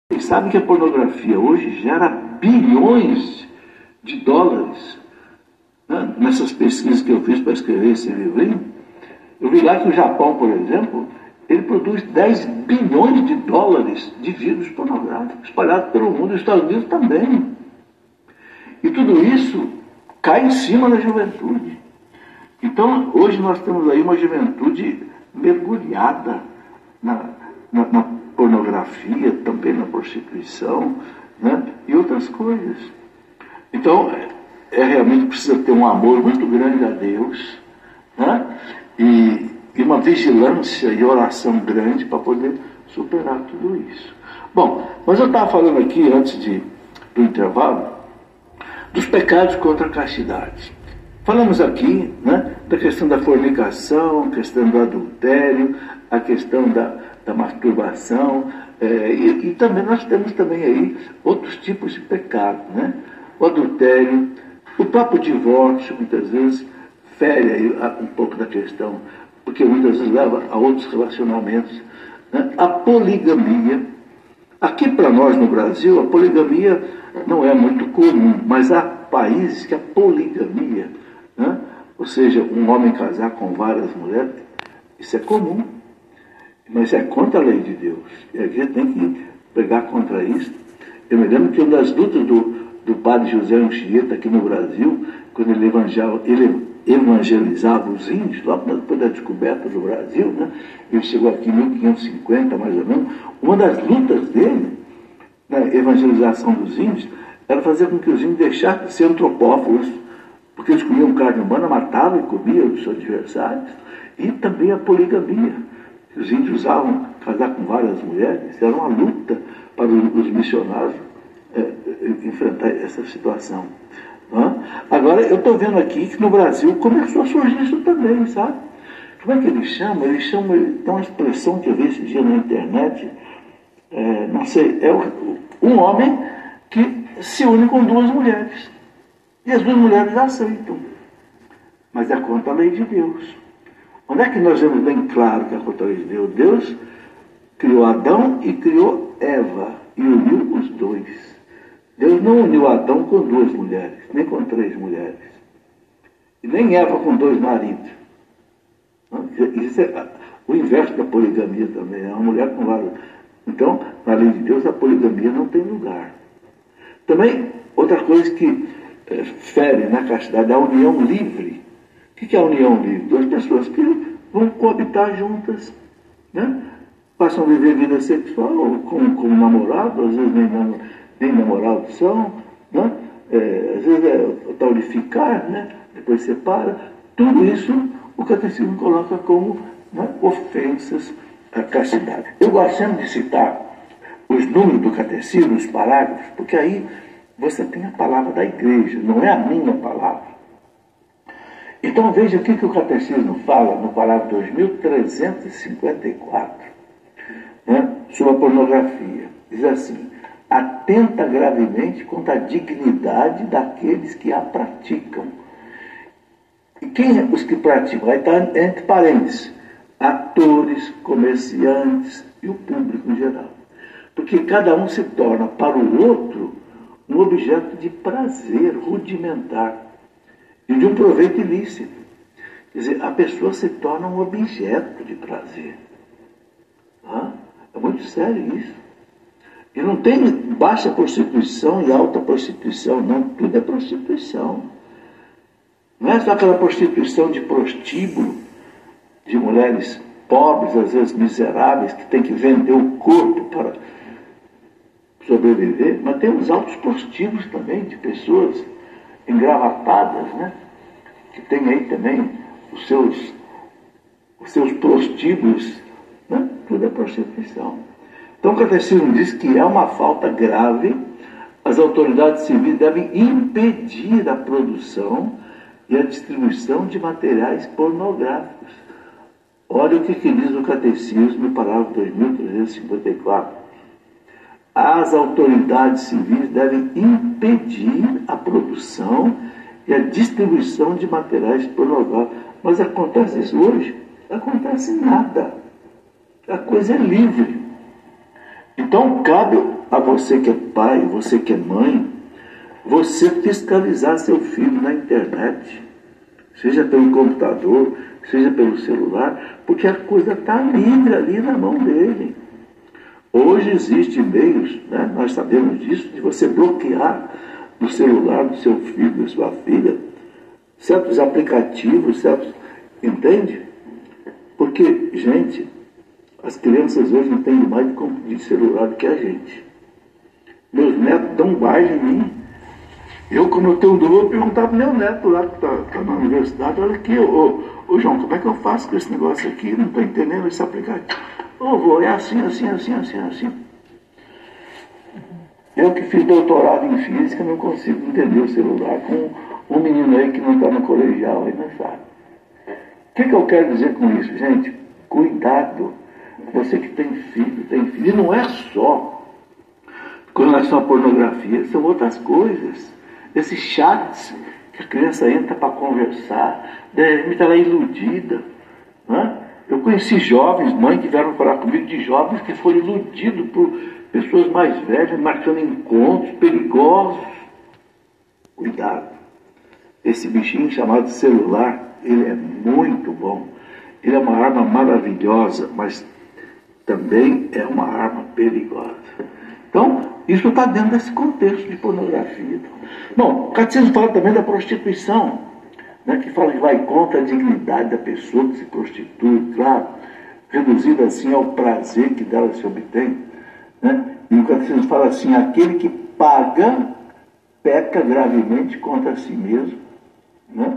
Vocês sabem que a pornografia hoje gera bilhões de dólares, né? Nessas pesquisas que eu fiz para escrever esse livrinho, eu vi lá que o Japão, por exemplo, ele produz 10 bilhões de dólares de vídeos pornográficos espalhados pelo mundo, os Estados Unidos também. E tudo isso cai em cima da juventude. Então, hoje nós temos aí uma juventude mergulhada na pornografia, também na prostituição, né? E outras coisas. Então, realmente precisa ter um amor muito grande a Deus, né? E uma vigilância e oração grande para poder superar tudo isso. Bom, mas eu estava falando aqui, antes do intervalo, dos pecados contra a castidade. Falamos aqui, né, da questão da fornicação, a questão do adultério, a questão da masturbação, e também nós temos também aí outros tipos de pecado, né? O adultério, o próprio divórcio, muitas vezes, fere aí um pouco da questão, porque muitas vezes leva a outros relacionamentos, né? A poligamia. Aqui para nós no Brasil, a poligamia não é muito comum, mas há países que a poligamia, né? Ou seja, um homem casar com várias mulheres, isso é comum, mas é contra a lei de Deus. E a gente tem que pregar contra isso. Eu me lembro que uma das lutas do padre José Anchieta aqui no Brasil, quando ele evangelizava os índios, logo depois da descoberta do Brasil, né? Ele chegou aqui em 1550, mais ou menos. Uma das lutas dele, na evangelização dos índios, era fazer com que os índios deixassem de ser antropófagos, porque eles comiam carne humana, matavam e comiam os seus adversários, e também a poligamia. Os índios usavam casar com várias mulheres, era uma luta para os missionários enfrentar essa situação. Agora, eu estou vendo aqui que no Brasil começou a surgir isso também, sabe? Como é que eles chamam? Tem uma expressão que eu vi esse dia na internet, não sei, um homem que se une com duas mulheres. E as duas mulheres aceitam. Mas é contra a lei de Deus. Onde é que nós vemos bem claro que é contra a lei de Deus? Deus criou Adão e criou Eva e uniu os dois. Deus não uniu Adão com duas mulheres, nem com três mulheres. E nem Eva com dois maridos. Isso é o inverso da poligamia também. É uma mulher com vários. Então, na lei de Deus, a poligamia não tem lugar. Também, outra coisa que fere na castidade é a união livre. O que é a união livre? Duas pessoas que vão coabitar juntas, né? Passam a viver vida sexual como namorado, às vezes nem namorados são, né? Às vezes é o tal de ficar, né? Depois separa. Tudo isso o catecismo coloca como, né, ofensas à castidade. Eu gosto sempre de citar os números do catecismo, os parágrafos, porque aí você tem a palavra da igreja, não é a minha palavra. Então veja o que o catecismo fala no parágrafo 2354, né, sobre a pornografia. Diz assim: atenta gravemente contra a dignidade daqueles que a praticam. E quem os que praticam? Aí está entre parênteses: atores, comerciantes e o público em geral. Porque cada um se torna para o outro um objeto de prazer rudimentar e de um proveito ilícito. Quer dizer, a pessoa se torna um objeto de prazer. É muito sério isso. E não tem baixa prostituição e alta prostituição, não. Tudo é prostituição. Não é só aquela prostituição de prostíbulo, de mulheres pobres, às vezes miseráveis, que tem que vender o corpo para sobreviver, mas tem os altos prostíbulos também, de pessoas engravatadas, né? Que tem aí também os seus prostíbulos, né? Tudo é prostituição. Então o catecismo diz que é uma falta grave, as autoridades civis devem impedir a produção e a distribuição de materiais pornográficos. Olha o que diz o catecismo no parágrafo 2354. As autoridades civis devem impedir a produção e a distribuição de materiais pornográficos. Mas acontece isso hoje? Acontece nada. A coisa é livre. Então cabe a você que é pai, você que é mãe, você fiscalizar seu filho na internet, seja pelo computador, seja pelo celular, porque a coisa está livre ali na mão dele. Hoje existem meios, né, nós sabemos disso, de você bloquear no celular do seu filho, da sua filha, certos aplicativos, certos... Entende? Porque, gente, as crianças hoje entendem mais de celular do que a gente. Meus netos dão baile em mim. Eu, como eu tenho dúvida, vou perguntar para o meu neto lá que está na universidade, olha aqui, ô João, como é que eu faço com esse negócio aqui? Não estou entendendo esse aplicativo. Ô vô, é assim. Eu que fiz doutorado em física não consigo entender o celular com um menino aí que não está no colegial aí, não sabe. O que eu quero dizer com isso, gente? Cuidado. Você que tem filho. E não é só com relação à pornografia, são outras coisas. Esses chats que a criança entra para conversar, deve estar lá iludida. Né? Eu conheci jovens, mães que vieram falar comigo de jovens que foram iludidos por pessoas mais velhas, marcando encontros perigosos. Cuidado. Esse bichinho chamado celular, ele é muito bom. Ele é uma arma maravilhosa, mas também é uma arma perigosa. Então, isso está dentro desse contexto de pornografia. Bom, o catecismo fala também da prostituição, né, que fala que vai contra a dignidade da pessoa que se prostitui, claro, reduzida assim ao prazer que dela se obtém. Né? E o catecismo fala assim, aquele que paga, peca gravemente contra si mesmo, né?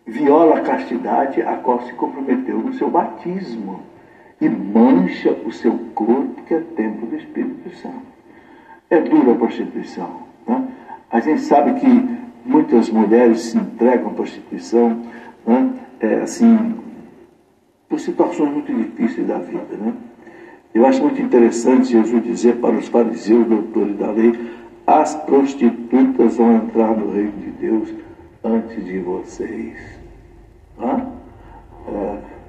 Viola a castidade a qual se comprometeu no seu batismo e mancha o seu corpo, que é templo do Espírito Santo. É dura a prostituição. Né? A gente sabe que muitas mulheres se entregam à prostituição, né? Assim, por situações muito difíceis da vida. Né? Eu acho muito interessante Jesus dizer para os fariseus, doutores da lei, as prostitutas vão entrar no reino de Deus antes de vocês.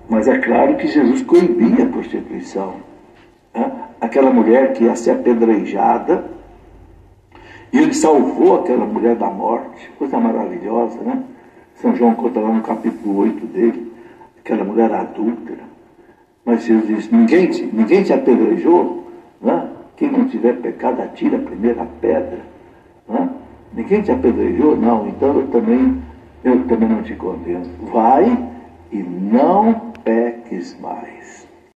Mas é claro que Jesus coibia a prostituição. Aquela mulher que ia ser apedrejada, e ele salvou aquela mulher da morte, coisa maravilhosa, né? São João conta lá no capítulo 8 dele, aquela mulher adúltera. Mas Jesus diz, ninguém te apedrejou, né? Quem não tiver pecado atira a primeira pedra. Né? Ninguém te apedrejou? Não, então eu também não te condeno. Vai e não peques mais.